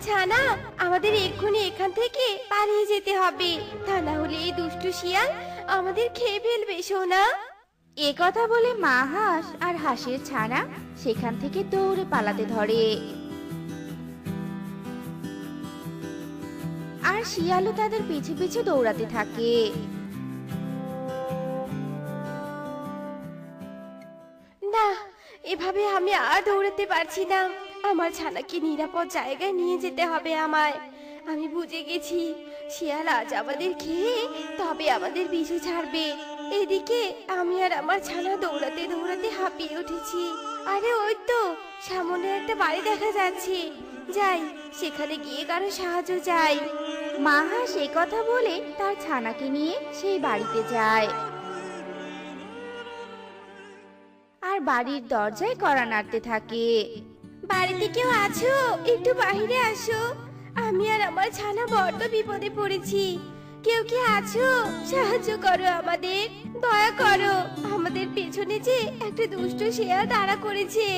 ছানা, আমাদের এক্ষুনি এখান থেকে পালিয়ে যেতে হবে, তা না হলে এই দুষ্টু শিয়াল আমাদের খেয়ে ফেলবে সোনা। এ কথা বলে মা হাঁস আর হাঁসের ছানা সেখান থেকে দৌড়ে পালাতে ধরে। আর শিয়ালও তাদের পিছু পিছু দৌড়াতে থাকে। না, এভাবে আমি আর দৌড়াতে পারছি না, আমার ছানাকে নিরাপদ জায়গায় নিয়ে যেতে হবে আমায়। আমি বুঝে গেছি, শিয়াল আজ আমাদের খেয়ে তবে আমাদের পিছু ছাড়বে। এদিকে আমি আর আমার ছানা দৌড়াতে দৌড়াতে হাঁপিয়ে উঠেছি। আরে ওই তো সামনে একটা বাড়ি দেখা যাচ্ছে, যাই সেখানে গিয়ে কারো সাহায্য চাই। মা হাঁস এ কথা বলে তার ছানাকে নিয়ে সেই বাড়িতে যায়। আর বাড়ির দরজায় কড়া নাড়তে থাকে। বাড়িতে কেউ আছো? একটু বাইরে আসো, আমি আর আমার ছানা বড্ড বিপদে পড়েছি। কেউ কি আছো? সাহায্য করো আমাদের, দয়া করো। আমাদের পেছনে যে একটা দুষ্ট শেয়াল তাড়া করেছে।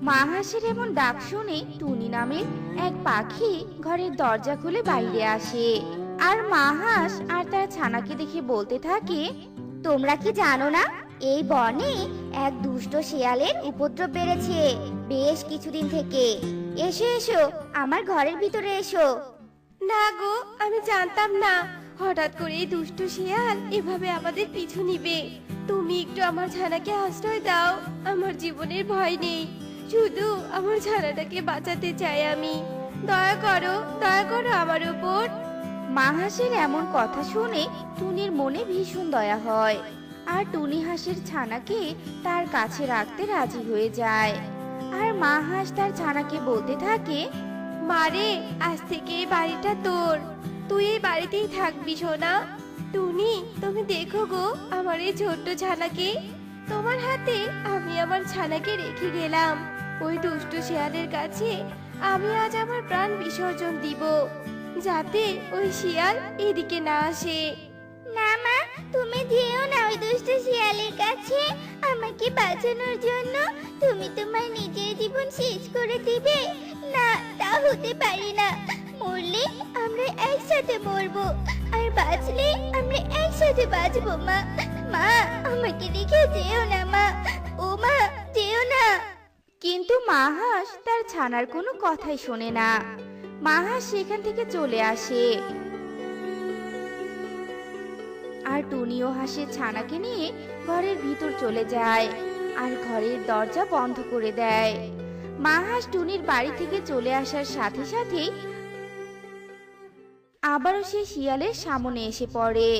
মা হাঁসের এমন ডাক শুনে টুনি নামের এক পাখি ঘরের দরজা খুলে বাইরে আসে। আর মা হাঁস আর তার ছানাকে দেখে বলতে থাকে, তোমরা কি জানো না, এই বনে এক দুষ্ট শিয়ালের উপদ্রব বেড়েছে বেশ কিছুদিন থেকে। এসো এসো, আমার ঘরের ভিতরে এসো। না গো, আমি জানতাম না হঠাৎ করে এই দুষ্ট শিয়াল এভাবে আমাদের পিছু নিবে। তুমি একটু আমার ছানাকে আশ্রয় দাও, আমার জীবনের ভয় নেই, শুধু আমার ছানাটাকে বাঁচাতে চাই আমি। দয়া করো, দয়া করো আমার উপর। মা হাঁসের এমন কথা শুনে টুনির মনে ভীষণ দয়া হয়। আর টুনি হাঁসের ছানাকে তার কাছে রাখতে রাজি হয়ে যায়। আর মা হাঁস তার ছানাকে বলতে থাকে, মারে, আজ থেকে এই বাড়িটা তোর, তুই এই বাড়িতেই থাকবি সোনা। টুনি, তুমি দেখো গো আমার এই ছোট্ট ছানাকে, তোমার হাতে আমি আমার ছানাকে রেখে গেলাম। ওই দুষ্ট শিয়ালের কাছে আমি আজ আমার প্রাণ বিসর্জন দিব, যাতে ওই শিয়াল এদিকে না আসে। না মা, তুমি যেও না ওই দুষ্ট শিয়ালের কাছে। আমাকে বাঁচানোর জন্য তুমি তোমার নিজের জীবন শেষ করে দিবে? না, তা হতে পারে না। মরলে আমরা একসাথে মরবো, আর বাঁচলে আমরা একসাথে বাঁচবো। মা, মা, আমাকে রেখে যেও না মা। ও মা, যেও না। কিন্তু মা হাঁস তার ছানার কোনো কথাই শোনে না। মা হাঁস সেখান থেকে চলে আসে। আর টুনিও হাঁসের ছানাকে নিয়ে ঘরের ভিতর চলে যায় আর ঘরের দরজা বন্ধ করে দেয়। মা হাঁস টুনির বাড়ি থেকে চলে আসার সাথে সাথেই আবারও সে শিয়ালের সামনে এসে পড়ে।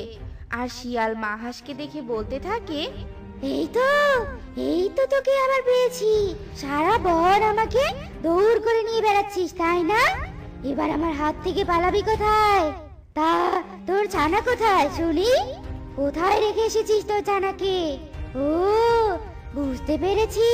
আর শিয়াল মা হাঁসকে দেখে বলতে থাকে, এই তো, এই তো তোকে আবার পেয়েছি। সারা বন আমাকে দৌড় করে নিয়ে বেড়াচ্ছিস, তাই না? এবার আমার হাত থেকে পালাবি কোথায়? তা তোর ছানা কোথায় শুনি? কোথায় রেখে এসেছিস তোর ছানাকে? ও, বুঝতে পেরেছি।